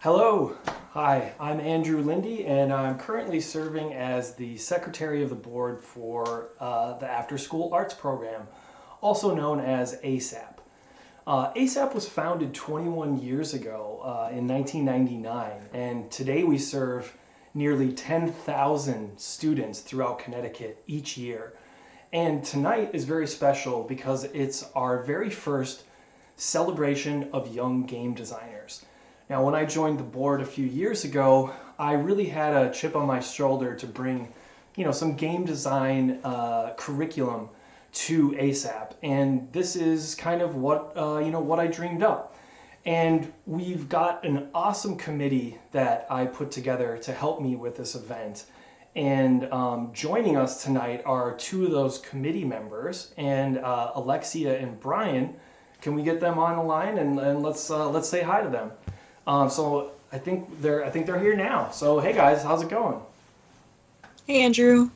Hello, hi, I'm Andrew Lindy, and I'm currently serving as the Secretary of the Board for the After School Arts Program, also known as ASAP. ASAP was founded 21 years ago in 1999, and today we serve nearly 10,000 students throughout Connecticut each year. And tonight is very special because it's our very first celebration of young game designers. Now, when I joined the board a few years ago, I really had a chip on my shoulder to bring, some game design curriculum to ASAP, and this is kind of what I dreamed up. And we've got an awesome committee that I put together to help me with this event. And joining us tonight are two of those committee members, and Alexia and Brian. Can we get them on the line and let's say hi to them? So I think they're here now. So hey guys, how's it going? Hey Andrew.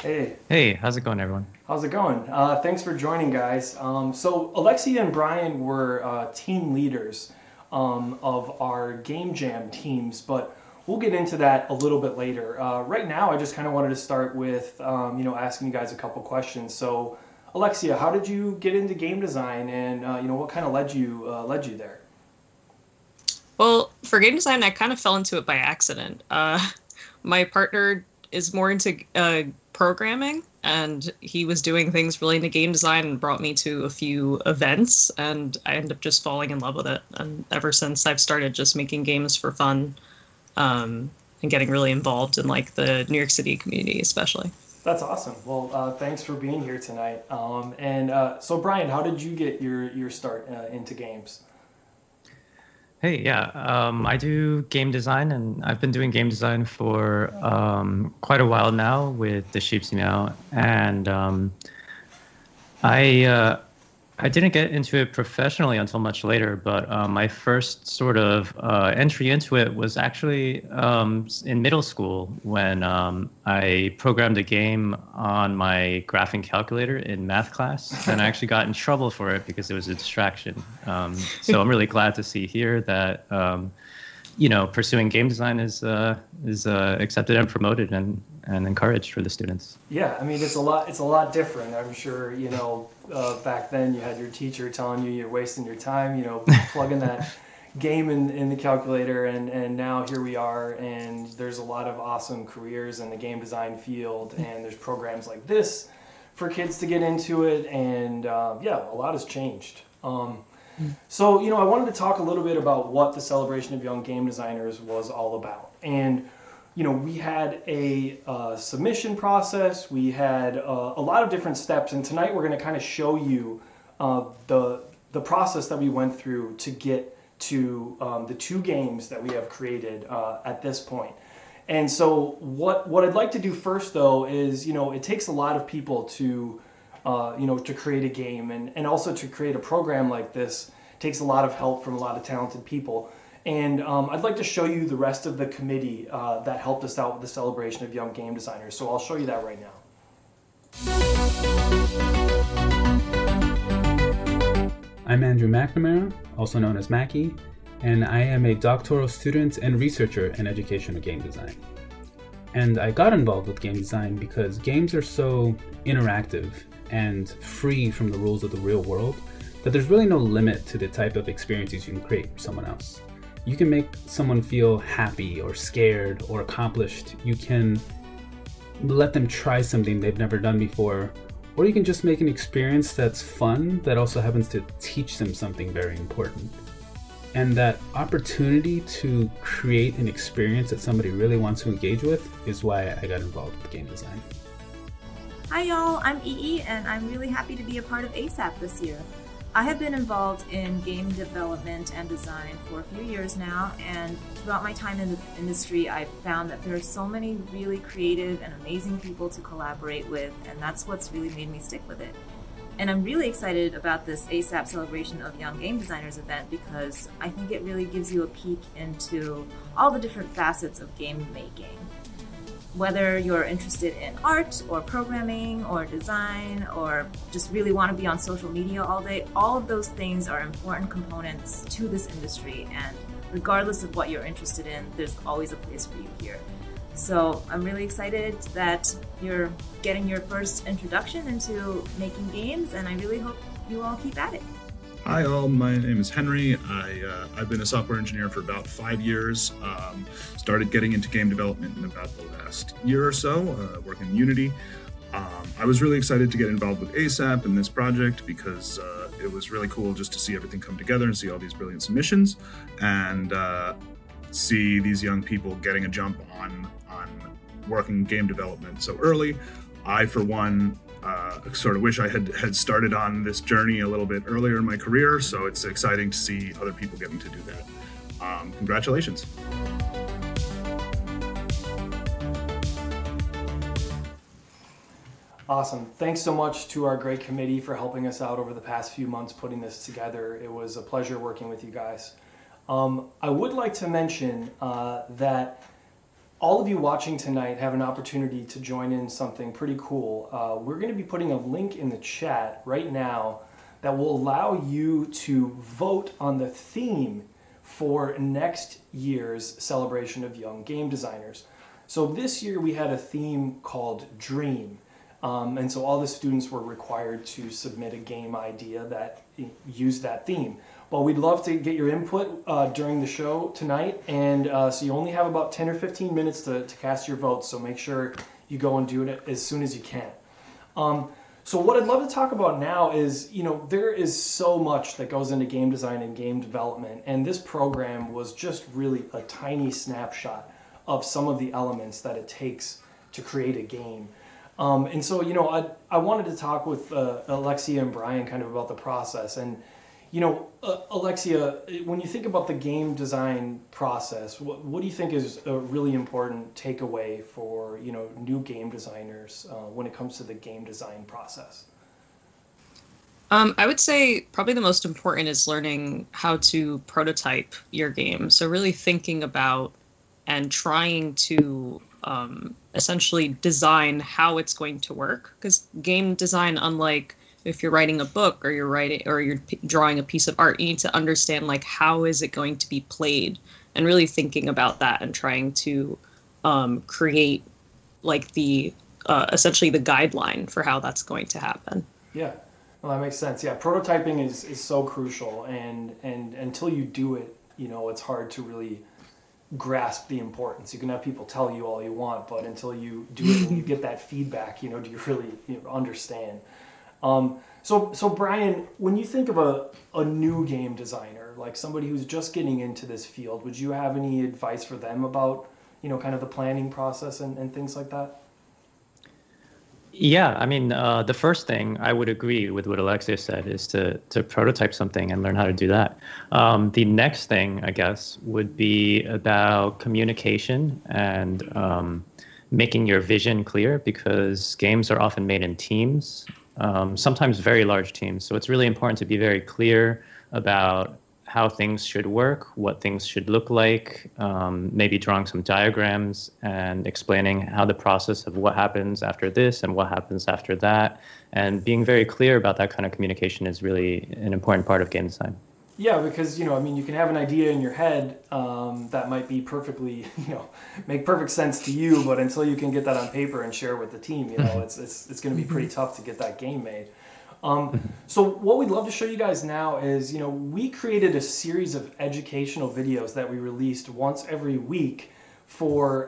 Hey. Hey, how's it going, everyone? How's it going? Thanks for joining, guys. So Alexia and Brian were team leaders of our Game Jam teams, but we'll get into that a little bit later. Right now, I just kind of wanted to start with asking you guys a couple questions. So Alexia, how did you get into game design, and what kind of led you there? Well, for game design, I kind of fell into it by accident. My partner is more into programming, and he was doing things related to game design and brought me to a few events, and I ended up just falling in love with it. And ever since, I've started just making games for fun and getting really involved in like the New York City community, especially. That's awesome. Well, thanks for being here tonight. So Brian, how did you get your start into games? Hey, yeah, I do game design, and I've been doing game design for quite a while now with the Sheep's Meow, and I didn't get into it professionally until much later, but my first sort of entry into it was actually in middle school when I programmed a game on my graphing calculator in math class, and I actually got in trouble for it because it was a distraction. So I'm really glad to see here that pursuing game design is accepted and promoted and encouraged for the students. Yeah, I mean it's a lot different. I'm sure back then you had your teacher telling you you're wasting your time, plugging that game in the calculator, and now here we are, and there's a lot of awesome careers in the game design field, and there's programs like this for kids to get into it, and a lot has changed. So I wanted to talk a little bit about what the Celebration of Young Game Designers was all about, and we had a submission process. We had a lot of different steps, and tonight we're going to kind of show you the process that we went through to get to the two games that we have created at this point. And so what I'd like to do first, though, is it takes a lot of people to create a game, and also to create a program like this takes a lot of help from a lot of talented people. And I'd like to show you the rest of the committee that helped us out with the Celebration of Young Game Designers. So I'll show you that right now. I'm Andrew McNamara, also known as Mackie, and I am a doctoral student and researcher in education of game design. And I got involved with game design because games are so interactive and free from the rules of the real world that there's really no limit to the type of experiences you can create for someone else. You can make someone feel happy or scared or accomplished. You can let them try something they've never done before, or you can just make an experience that's fun that also happens to teach them something very important. And that opportunity to create an experience that somebody really wants to engage with is why I got involved with game design. Hi y'all, I'm Ii, and I'm really happy to be a part of ASAP this year. I have been involved in game development and design for a few years now, and throughout my time in the industry, I've found that there are so many really creative and amazing people to collaborate with, and that's what's really made me stick with it. And I'm really excited about this ASAP Celebration of Young Game Designers event because I think it really gives you a peek into all the different facets of game making. Whether you're interested in art or programming or design or just really want to be on social media all day, all of those things are important components to this industry, and regardless of what you're interested in, there's always a place for you here. So I'm really excited that you're getting your first introduction into making games, and I really hope you all keep at it. Hi all, my name is Henry. I've been a software engineer for about 5 years. Started getting into game development in about the last year or so, working in Unity. I was really excited to get involved with ASAP in this project because it was really cool just to see everything come together and see all these brilliant submissions and see these young people getting a jump on working game development so early. I, for one, sort of wish I had started on this journey a little bit earlier in my career, so it's exciting to see other people getting to do that. Congratulations. Awesome. Thanks so much to our great committee for helping us out over the past few months putting this together. It was a pleasure working with you guys. I would like to mention that all of you watching tonight have an opportunity to join in something pretty cool. We're going to be putting a link in the chat right now that will allow you to vote on the theme for next year's celebration of young game designers. So this year we had a theme called Dream. And so all the students were required to submit a game idea that used that theme. Well, we'd love to get your input during the show tonight, and so you only have about 10 or 15 minutes to cast your votes, so make sure you go and do it as soon as you can. So what I'd love to talk about now is, there is so much that goes into game design and game development, and this program was just really a tiny snapshot of some of the elements that it takes to create a game. And so, I wanted to talk with Alexia and Brian kind of about the process. And, Alexia, when you think about the game design process, what do you think is a really important takeaway for, new game designers when it comes to the game design process? I would say probably the most important is learning how to prototype your game. So really thinking about and trying to essentially design how it's going to work, because game design, unlike if you're writing a book or you're drawing a piece of art, you need to understand how is it going to be played, and really thinking about that and trying to create the essentially the guideline for how that's going to happen. Yeah, well, that makes sense. Yeah, prototyping is so crucial, and until you do it, it's hard to really grasp the importance. You can have people tell you all you want, but until you do it and you get that feedback, do you really understand? So Brian, when you think of a new game designer, like somebody who's just getting into this field, would you have any advice for them about, kind of the planning process and things like that? Yeah, I mean, the first thing I would agree with what Alexia said is to prototype something and learn how to do that. The next thing, I guess, would be about communication and making your vision clear, because games are often made in teams, sometimes very large teams. So it's really important to be very clear about how things should work, what things should look like, maybe drawing some diagrams and explaining how the process of what happens after this and what happens after that. And being very clear about that kind of communication is really an important part of game design. Yeah, because, you can have an idea in your head that might be perfectly, make perfect sense to you, but until you can get that on paper and share with the team, it's going to be pretty tough to get that game made. So what we'd love to show you guys now is, we created a series of educational videos that we released once every week for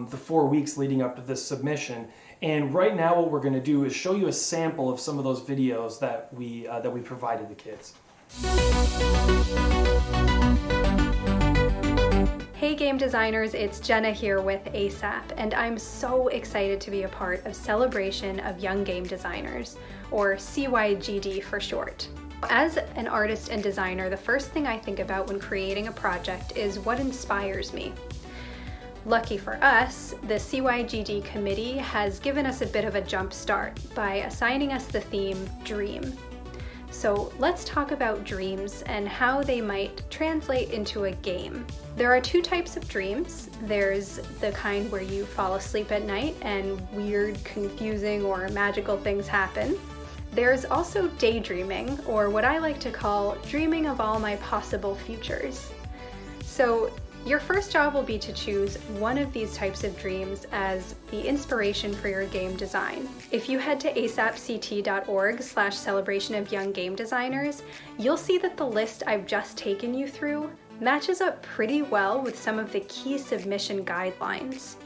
the 4 weeks leading up to this submission. And right now what we're going to do is show you a sample of some of those videos that we provided the kids. Hey game designers, it's Jenna here with ASAP, and I'm so excited to be a part of Celebration of Young Game Designers, or CYGD for short. As an artist and designer, the first thing I think about when creating a project is what inspires me. Lucky for us, the CYGD committee has given us a bit of a jump start by assigning us the theme Dream. So let's talk about dreams and how they might translate into a game. There are two types of dreams. There's the kind where you fall asleep at night and weird, confusing, or magical things happen. There's also daydreaming, or what I like to call dreaming of all my possible futures. So your first job will be to choose one of these types of dreams as the inspiration for your game design. If you head to asapct.org/celebration of young game designers, you'll see that the list I've just taken you through matches up pretty well with some of the key submission guidelines.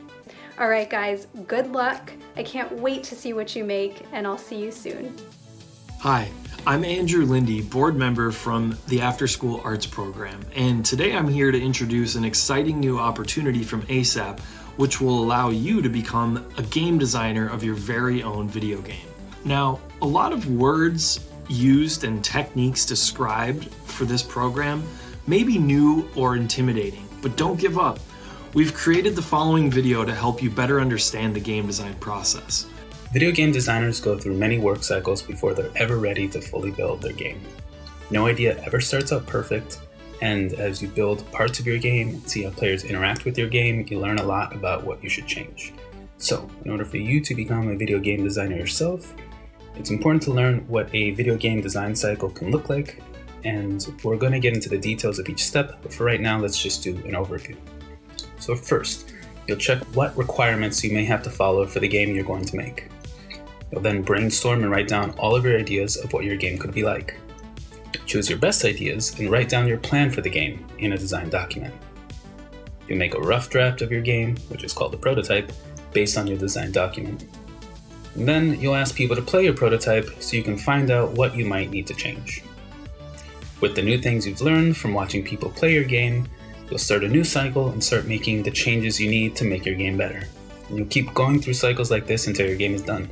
All right, guys, good luck. I can't wait to see what you make, and I'll see you soon. Hi, I'm Andrew Lindy, board member from the After School Arts program, and today I'm here to introduce an exciting new opportunity from ASAP, which will allow you to become a game designer of your very own video game. Now, a lot of words used and techniques described for this program may be new or intimidating, but don't give up. We've created the following video to help you better understand the game design process. Video game designers go through many work cycles before they're ever ready to fully build their game. No idea ever starts out perfect, and as you build parts of your game and see how players interact with your game, you learn a lot about what you should change. So, in order for you to become a video game designer yourself, it's important to learn what a video game design cycle can look like, and we're going to get into the details of each step, but for right now, let's just do an overview. So first, you'll check what requirements you may have to follow for the game you're going to make. You'll then brainstorm and write down all of your ideas of what your game could be like. Choose your best ideas and write down your plan for the game in a design document. You'll make a rough draft of your game, which is called a prototype, based on your design document. And then you'll ask people to play your prototype so you can find out what you might need to change. With the new things you've learned from watching people play your game, you'll start a new cycle and start making the changes you need to make your game better. And you'll keep going through cycles like this until your game is done.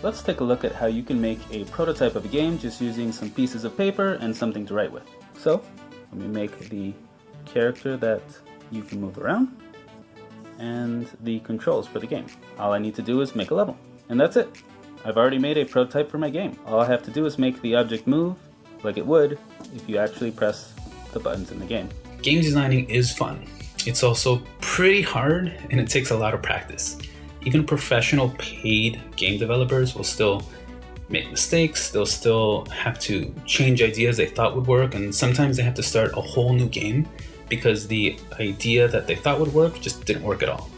Let's take a look at how you can make a prototype of a game just using some pieces of paper and something to write with. So, let me make the character that you can move around and the controls for the game. All I need to do is make a level, and that's it. I've already made a prototype for my game. All I have to do is make the object move like it would if you actually press the buttons in the game. Game designing is fun. It's also pretty hard and it takes a lot of practice. Even professional paid game developers will still make mistakes. They'll still have to change ideas they thought would work, and sometimes they have to start a whole new game because the idea that they thought would work just didn't work at all.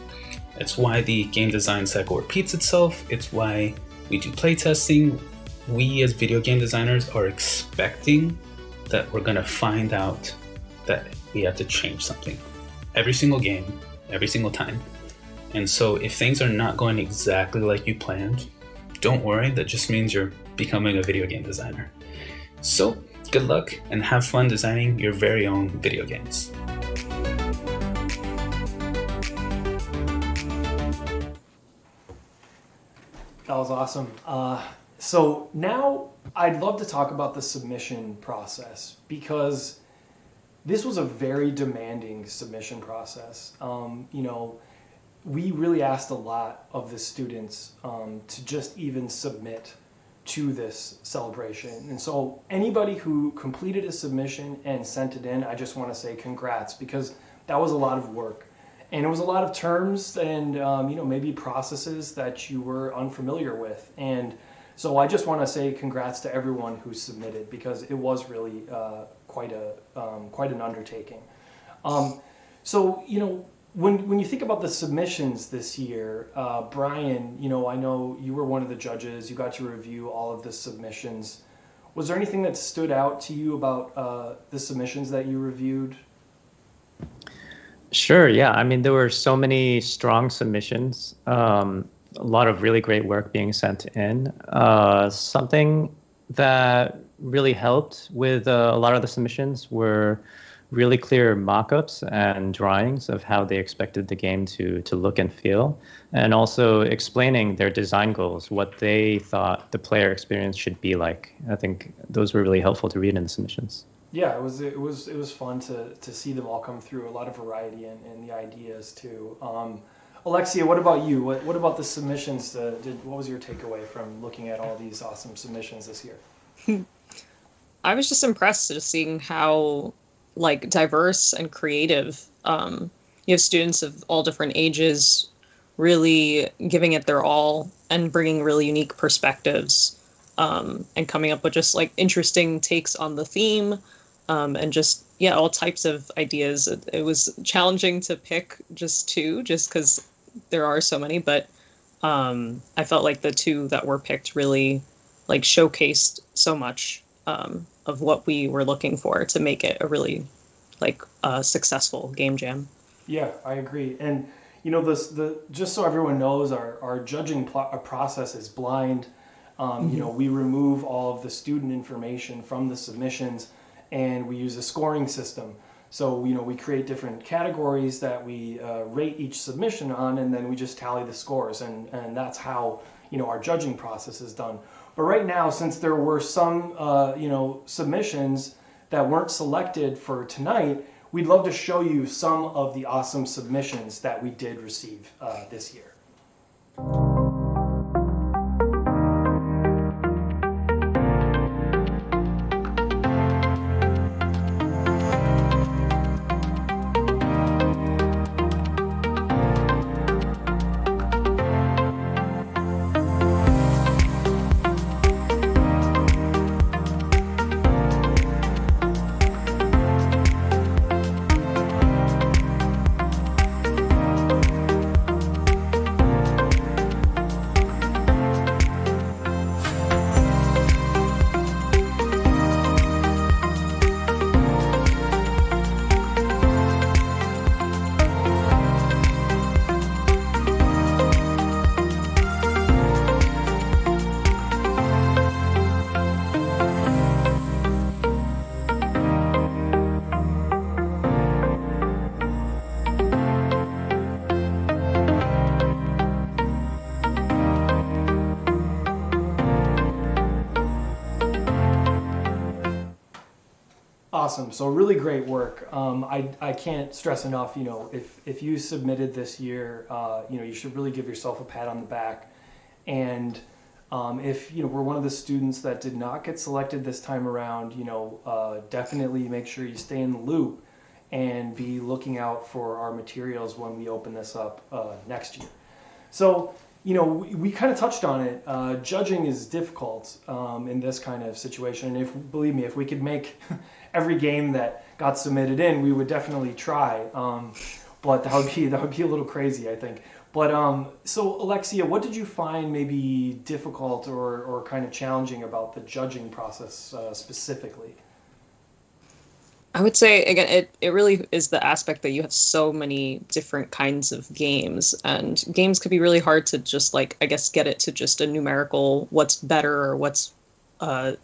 That's why the game design cycle repeats itself. It's why we do playtesting. We as video game designers are expecting that we're gonna find out that we have to change something every single game, every single time. And so if things are not going exactly like you planned, don't worry, that just means you're becoming a video game designer. So good luck and have fun designing your very own video games. That was awesome. So now I'd love to talk about the submission process, because this was a very demanding submission process. We really asked a lot of the students to just even submit to this celebration. And so anybody who completed a submission and sent it in, I just want to say congrats, because that was a lot of work. And it was a lot of terms and maybe processes that you were unfamiliar with. And so I just want to say congrats to everyone who submitted, because it was really quite an undertaking. When you think about the submissions this year, Brian, I know you were one of the judges. You got to review all of the submissions. Was there anything that stood out to you about the submissions that you reviewed? Sure, yeah. I mean, there were so many strong submissions, a lot of really great work being sent in. Something that really helped with a lot of the submissions were really clear mock-ups and drawings of how they expected the game to look and feel, and also explaining their design goals, what they thought the player experience should be like. I think those were really helpful to read in the submissions. Yeah, it was fun to see them all come through. A lot of variety and the ideas too. Alexia, what about you? What about the submissions? What was your takeaway from looking at all these awesome submissions this year? I was just impressed at seeing how diverse and creative. You have students of all different ages really giving it their all and bringing really unique perspectives, and coming up with just interesting takes on the theme, and just yeah, all types of ideas. It was challenging to pick just two, just because there are so many. But I felt like the two that were picked really like showcased so much of what we were looking for to make it a really like successful game jam. Yeah, I agree. And the just so everyone knows, our judging process is blind. We remove all of the student information from the submissions, and we use a scoring system. So we create different categories that we rate each submission on, and then we just tally the scores, and that's how our judging process is done. But right now, since there were some submissions that weren't selected for tonight, we'd love to show you some of the awesome submissions that we did receive this year. Awesome. So really great work. I can't stress enough, if you submitted this year, you should really give yourself a pat on the back. And if, we're one of the students that did not get selected this time around, definitely make sure you stay in the loop and be looking out for our materials when we open this up next year. So, we kind of touched on it. Judging is difficult in this kind of situation. And believe me, if we could make every game that got submitted in, we would definitely try. But that would be a little crazy, I think. But so Alexia, what did you find maybe difficult or kind of challenging about the judging process specifically? I would say, again, it really is the aspect that you have so many different kinds of games, and games could be really hard to just get it to just a numerical what's better or what's a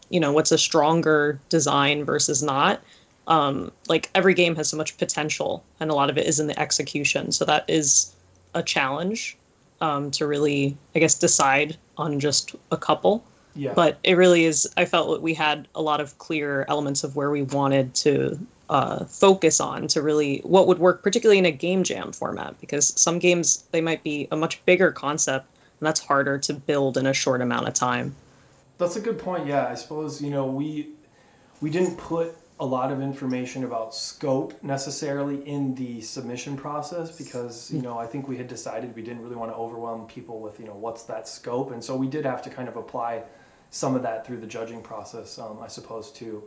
stronger design versus not. Every game has so much potential, and a lot of it is in the execution. So that is a challenge to really, decide on just a couple. Yeah. But it really is, I felt that we had a lot of clear elements of where we wanted to focus on to really what would work, particularly in a game jam format, because some games, they might be a much bigger concept, and that's harder to build in a short amount of time. That's a good point. Yeah, I suppose, we didn't put a lot of information about scope necessarily in the submission process because, I think we had decided we didn't really want to overwhelm people with, what's that scope. And so we did have to kind of apply some of that through the judging process, I suppose, too.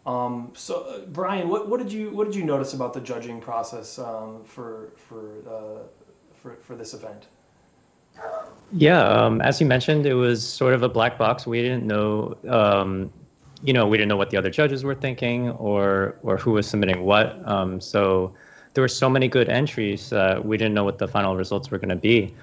So Brian, what did you notice about the judging process for this event? Yeah, as you mentioned, it was sort of a black box. We didn't know, we didn't know what the other judges were thinking or who was submitting what. So there were so many good entries that we didn't know what the final results were going to be.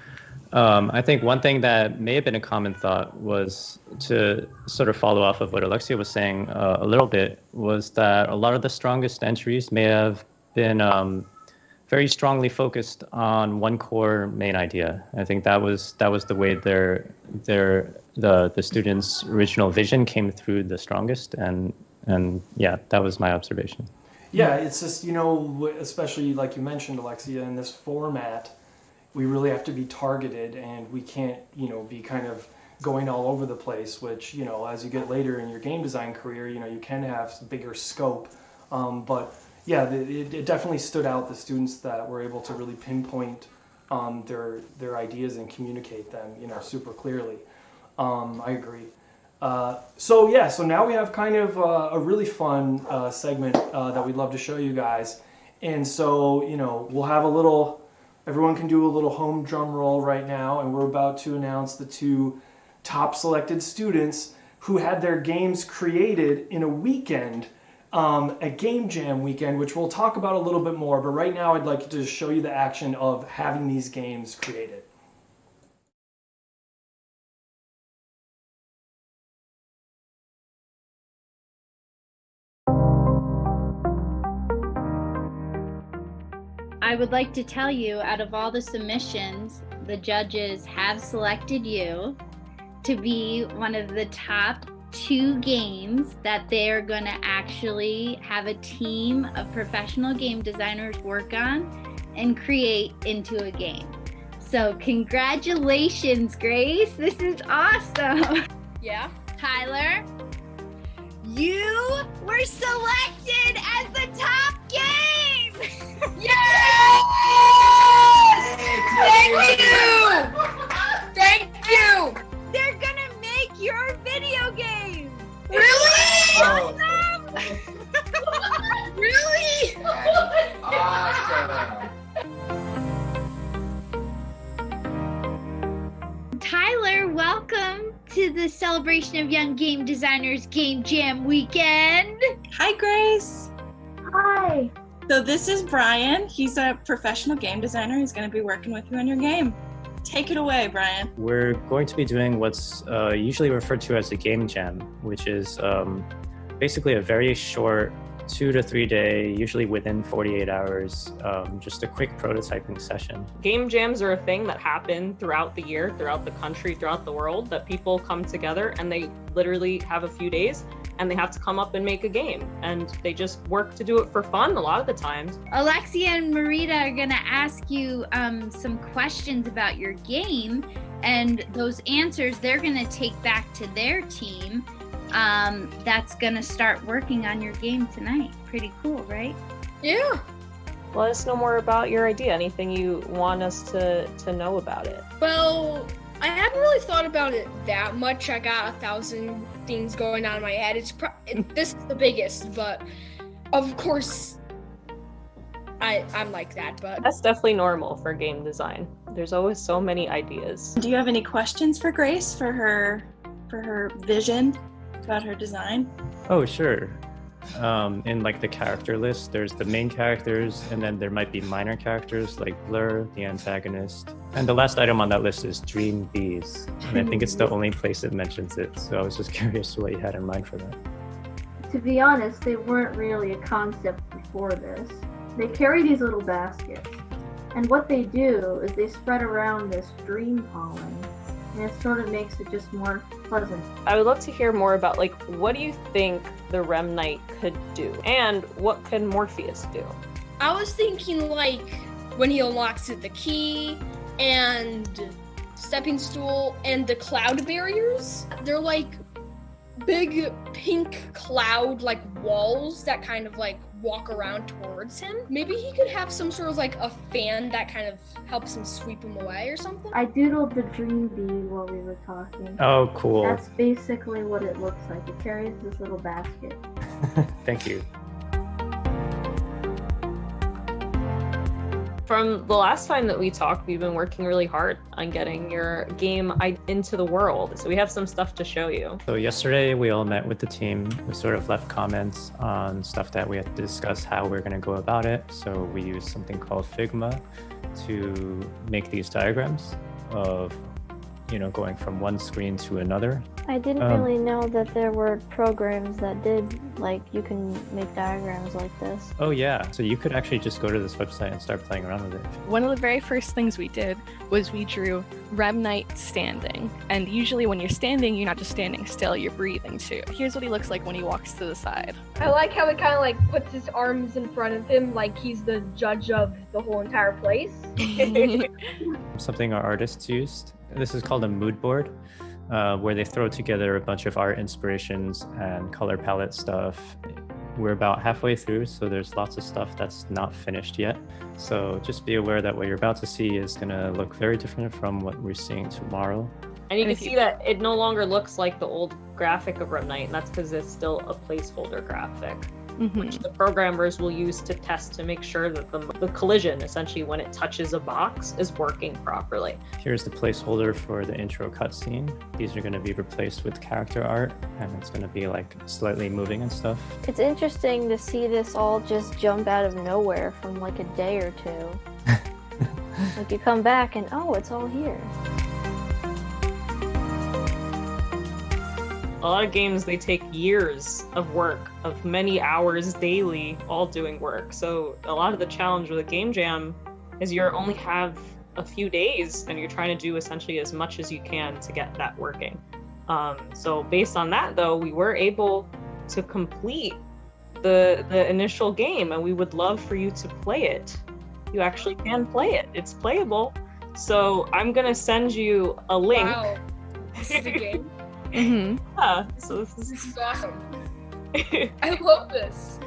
I think one thing that may have been a common thought was to sort of follow off of what Alexia was saying a little bit, was that a lot of the strongest entries may have been very strongly focused on one core main idea. I think that was the way the students' original vision came through the strongest, and yeah, that was my observation. Yeah, it's just, especially like you mentioned, Alexia, in this format, we really have to be targeted, and we can't, be kind of going all over the place, which, as you get later in your game design career, you can have bigger scope. But yeah, it definitely stood out, the students that were able to really pinpoint their ideas and communicate them, super clearly. I agree. So now we have kind of a really fun segment that we'd love to show you guys. And so, we'll have everyone can do a little home drum roll right now, and we're about to announce the 2 top selected students who had their games created in a weekend, a game jam weekend, which we'll talk about a little bit more. But right now I'd like to show you the action of having these games created. I would like to tell you, out of all the submissions, the judges have selected you to be one of the top 2 games that they're going to actually have a team of professional game designers work on and create into a game. So congratulations, Grace. This is awesome. Yeah. Tyler, you were selected as the top game. Yes! Thank you! Thank you! They're gonna make your video game. Really? Awesome! Really? Awesome. Tyler, welcome to the Celebration of Young Game Designers Game Jam Weekend. Hi, Grace. Hi. So this is Brian. He's a professional game designer. He's going to be working with you on your game. Take it away, Brian. We're going to be doing what's usually referred to as a game jam, which is basically a very short 2 to 3 day, usually within 48 hours, just a quick prototyping session. Game jams are a thing that happen throughout the year, throughout the country, throughout the world, that people come together and they literally have a few days and they have to come up and make a game. And they just work to do it for fun a lot of the times. Alexia and Marita are gonna ask you some questions about your game, and those answers they're gonna take back to their team that's gonna start working on your game tonight. Pretty cool, right? Yeah. Let us know more about your idea, anything you want us to know about it. Well, I hadn't really thought about it that much. I got 1,000 things going on in my head. This is the biggest, but of course, I'm like that. But that's definitely normal for game design. There's always so many ideas. Do you have any questions for Grace for her vision about her design? Oh, sure. In like the character list, there's the main characters, and then there might be minor characters like Blur, the antagonist. And the last item on that list is Dream Bees. And I think it's the only place it mentions it. So I was just curious what you had in mind for that. To be honest, they weren't really a concept before this. They carry these little baskets, and what they do is they spread around this dream pollen, and it sort of makes it just more pleasant. I would love to hear more about, like, what do you think the Rem Knight could do, and what can Morpheus do? I was thinking, like, when he unlocks it, the key and stepping stool and the cloud barriers. They're like big pink cloud like walls that kind of like walk around towards him. Maybe he could have some sort of like a fan that kind of helps him sweep him away or something. I doodled the dream bee while we were talking. Oh, cool. That's basically what it looks like. It carries this little basket. Thank you. From the last time that we talked, we've been working really hard on getting your game into the world. So we have some stuff to show you. So yesterday we all met with the team. We sort of left comments on stuff that we had to discuss how we're going to go about it. So we used something called Figma to make these diagrams of, you know, going from one screen to another. I didn't really know that there were programs that did, like, you can make diagrams like this. Oh yeah, so you could actually just go to this website and start playing around with it. One of the very first things we did was we drew Rem Knight standing. And usually when you're standing, you're not just standing still, you're breathing too. Here's what he looks like when he walks to the side. I like how he kind of like puts his arms in front of him like he's the judge of the whole entire place. Something our artists used. This is called a mood board, where they throw together a bunch of art inspirations and color palette stuff. We're about halfway through, so there's lots of stuff that's not finished yet. So just be aware that what you're about to see is going to look very different from what we're seeing tomorrow. And you And can if you- see that it no longer looks like the old graphic of Rem Knight, and that's because it's still a placeholder graphic, which the programmers will use to test to make sure that the collision, essentially when it touches a box, is working properly. Here's the placeholder for the intro cutscene. These are going to be replaced with character art, and it's going to be like slightly moving and stuff. It's interesting to see this all just jump out of nowhere from like a day or two. Like you come back and oh, it's all here. A lot of games, they take years of work, of many hours daily, all doing work. So a lot of the challenge with a game jam is you only have a few days and you're trying to do essentially as much as you can to get that working. So based on that though, we were able to complete the initial game, and we would love for you to play it. You actually can play it. It's playable. So I'm gonna send you a link. Wow. This is a game? Yeah, so this is awesome. I love this.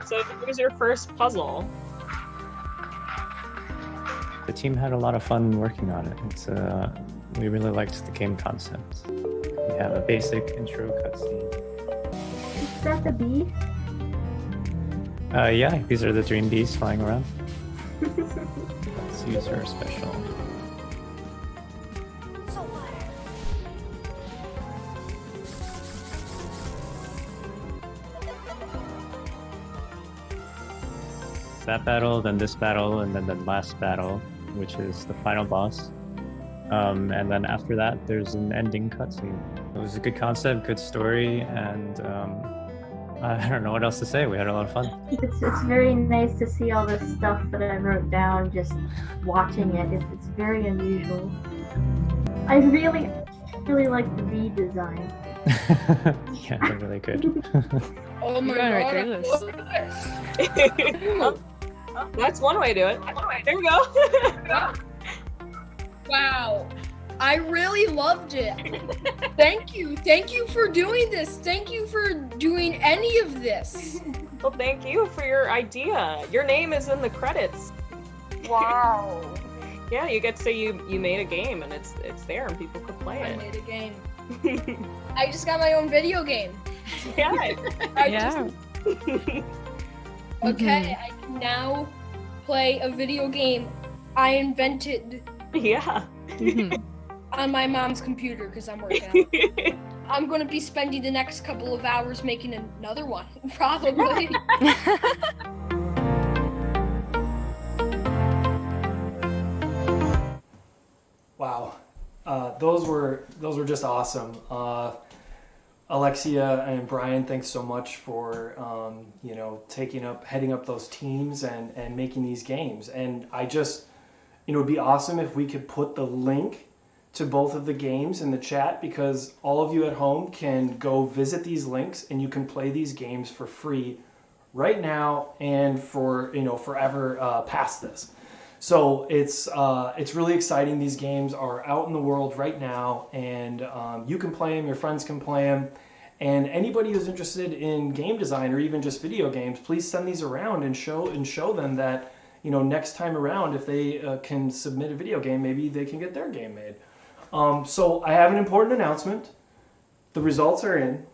So here's your first puzzle. The team had a lot of fun working on it. We really liked the game concept. We have a basic intro cutscene. Is that the bee? Yeah, these are the dream bees flying around. Let's use her special. That battle, then this battle, and then the last battle, which is the final boss. And then after that, there's an ending cutscene. It was a good concept, good story, and I don't know what else to say. We had a lot of fun. It's very nice to see all this stuff that I wrote down just watching it. It's very unusual. I really like the bee design. Yeah, they're really good. Oh my You're god. going right through this. That's one way to do it. There we go. Wow. I really loved it. Thank you. Thank you for doing this. Thank you for doing any of this. Well, thank you for your idea. Your name is in the credits. Wow. Yeah, you get to say you made a game, and it's there, and people could play I it. made a game. I just got my own video game. Yeah. Yeah. Okay, I can now play a video game I invented Yeah. on my mom's computer because I'm working on it. I'm going to be spending the next couple of hours making another one, probably. Wow, those were just awesome. Alexia and Brian, thanks so much for heading up those teams and making these games. And I just, it'd be awesome if we could put the link to both of the games in the chat, because all of you at home can go visit these links and you can play these games for free right now and for forever past this. So it's really exciting. These games are out in the world right now, and you can play them, your friends can play them, and anybody who's interested in game design or even just video games, please send these around and show them that next time around, if they can submit a video game, maybe they can get their game made. So I have an important announcement. The results are in,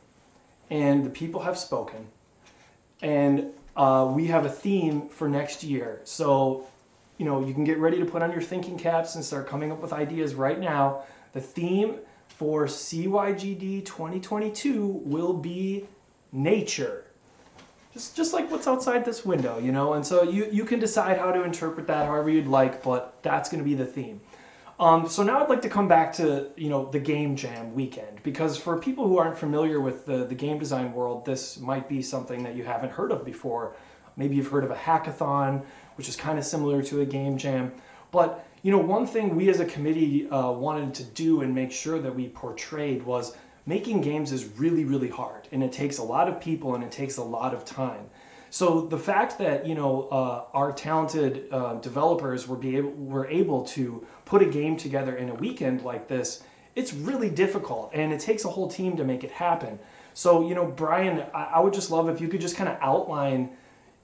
and the people have spoken, and we have a theme for next year. So you can get ready to put on your thinking caps and start coming up with ideas right now. The theme for CYGD 2022 will be nature. Just like what's outside this window, and so you can decide how to interpret that however you'd like, but that's going to be the theme. So now I'd like to come back to the Game Jam weekend, because for people who aren't familiar with the game design world, this might be something that you haven't heard of before. Maybe you've heard of a hackathon, which is kind of similar to a game jam. But one thing we as a committee wanted to do and make sure that we portrayed was making games is really, really hard, and it takes a lot of people and it takes a lot of time. So the fact that our talented developers were able to put a game together in a weekend like this, it's really difficult, and it takes a whole team to make it happen. So Brian, I would just love if you could just kind of outline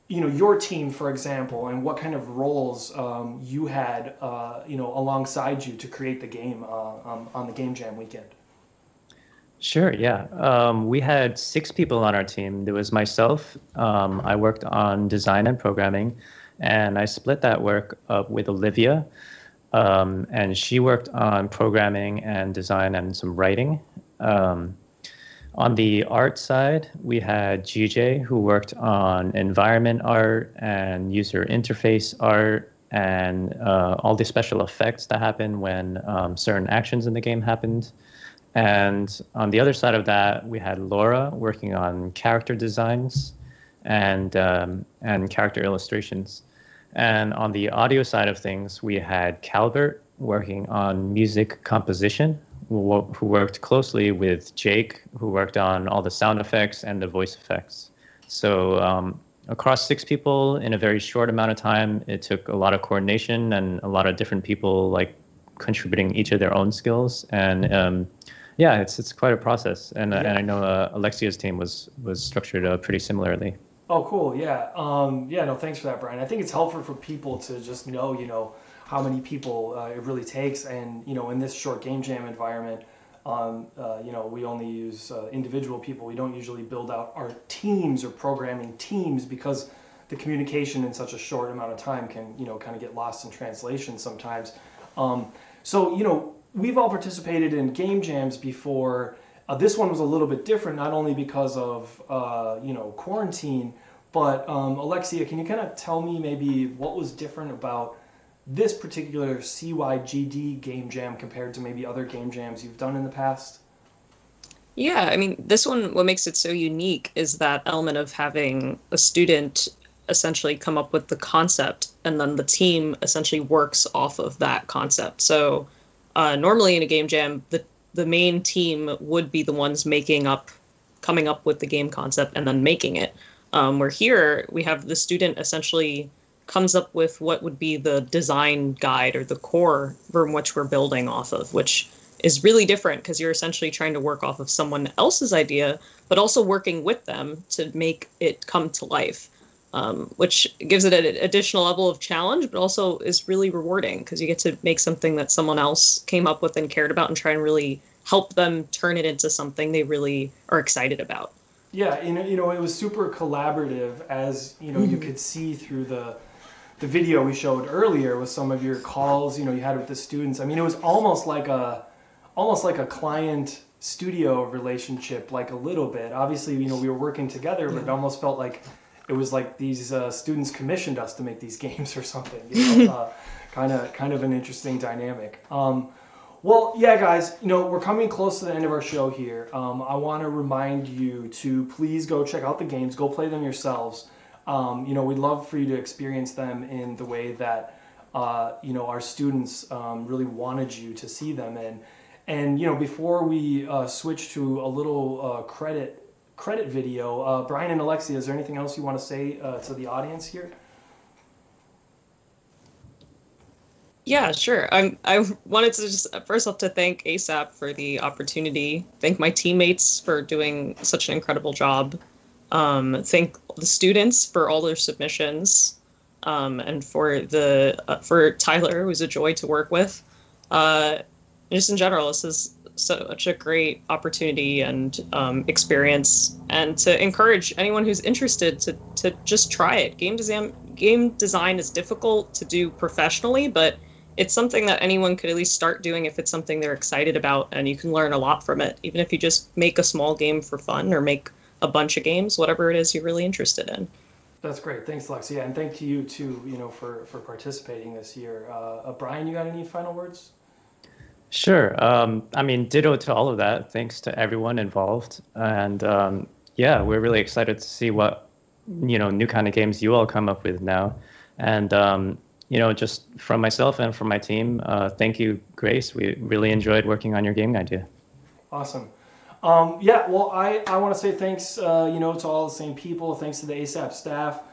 your team, for example, and what kind of roles you had, alongside you to create the game on the Game Jam weekend. Sure, yeah. We had 6 people on our team. There was myself. I worked on design and programming, and I split that work up with Olivia. And she worked on programming and design and some writing. On the art side, we had GJ, who worked on environment art and user interface art and all the special effects that happen when certain actions in the game happened. And on the other side of that, we had Laura working on character designs and character illustrations. And on the audio side of things, we had Calvert working on music composition, who worked closely with Jake, who worked on all the sound effects and the voice effects. So across 6 people in a very short amount of time, it took a lot of coordination and a lot of different people like contributing each of their own skills. And yeah, it's quite a process. And I know Alexia's team was structured pretty similarly. Oh, cool. Yeah. No, thanks for that, Brian. I think it's helpful for people to just know, how many people it really takes. And, in this short game jam environment, we only use individual people. We don't usually build out our teams or programming teams because the communication in such a short amount of time can, kind of get lost in translation sometimes. So, we've all participated in game jams before. This one was a little bit different, not only because of, quarantine, but Alexia, can you kind of tell me maybe what was different about this particular CYGD game jam compared to maybe other game jams you've done in the past? Yeah, I mean, this one, what makes it so unique is that element of having a student essentially come up with the concept and then the team essentially works off of that concept. So normally in a game jam, the main team would be the ones coming up with the game concept and then making it. Where here we have the student essentially comes up with what would be the design guide or the core from which we're building off of, which is really different because you're essentially trying to work off of someone else's idea, but also working with them to make it come to life, which gives it an additional level of challenge, but also is really rewarding because you get to make something that someone else came up with and cared about and try and really help them turn it into something they really are excited about. Yeah, it was super collaborative, as you could see through the video we showed earlier with some of your calls you had with the students. I mean, it was almost like a client studio relationship, like a little bit. Obviously, we were working together, but it almost felt like it was like these students commissioned us to make these games or something. Kind of an interesting dynamic. Well, yeah, guys, we're coming close to the end of our show here. I want to remind you to please go check out the games, go play them yourselves. We'd love for you to experience them in the way that, our students really wanted you to see them in. And, before we switch to a little credit video, Brian and Alexia, is there anything else you want to say to the audience here? Yeah, sure. I wanted to just first off to thank ASAP for the opportunity, thank my teammates for doing such an incredible job, thank the students for all their submissions, and for Tyler, it was a joy to work with. Just in general, this is such a great opportunity and experience, and to encourage anyone who's interested to just try it. Game design is difficult to do professionally, but it's something that anyone could at least start doing if it's something they're excited about, and you can learn a lot from it, even if you just make a small game for fun or make a bunch of games, whatever it is you're really interested in. That's great. Thanks, Alexia. And thank you too, for participating this year. Brian, you got any final words? Sure. Ditto to all of that. Thanks to everyone involved. And we're really excited to see what, new kind of games you all come up with now. And, just from myself and from my team, thank you, Grace. We really enjoyed working on your game idea. Awesome. Well, I want to say thanks, to all the same people. Thanks to the ASAP staff.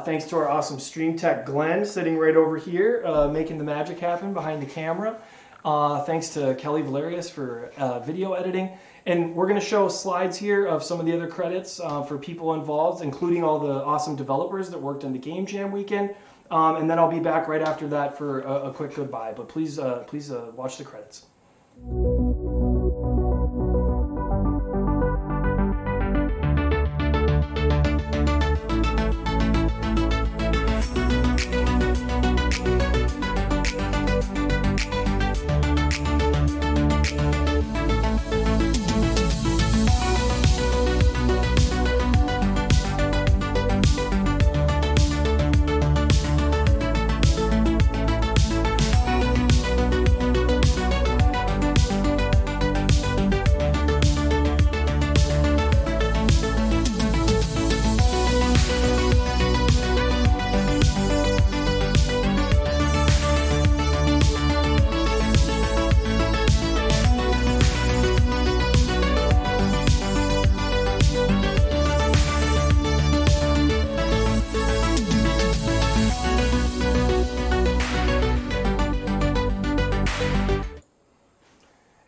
Thanks to our awesome stream tech, Glenn, sitting right over here, making the magic happen behind the camera. Thanks to Kelly Valerius for video editing. And we're going to show slides here of some of the other credits for people involved, including all the awesome developers that worked in the Game Jam weekend. And then I'll be back right after that for a quick goodbye. But please watch the credits.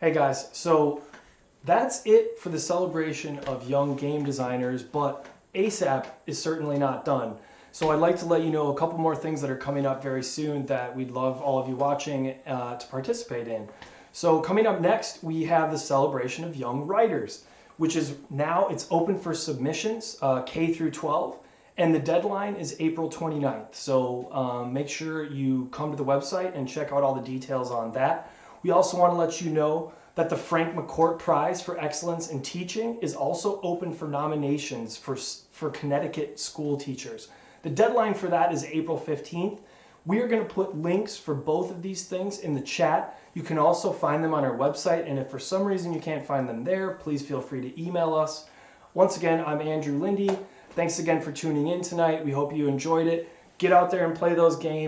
Hey guys, so that's it for the celebration of young game designers, but ASAP is certainly not done. So I'd like to let you know a couple more things that are coming up very soon that we'd love all of you watching to participate in. So coming up next, we have the celebration of young writers, which is now it's open for submissions, K through 12, and the deadline is April 29th. So make sure you come to the website and check out all the details on that. We also want to let you know that the Frank McCourt Prize for Excellence in Teaching is also open for nominations for Connecticut school teachers. The deadline for that is April 15th. We are going to put links for both of these things in the chat. You can also find them on our website, and if for some reason you can't find them there, please feel free to email us. Once again, I'm Andrew Lindy. Thanks again for tuning in tonight. We hope you enjoyed it. Get out there and play those games.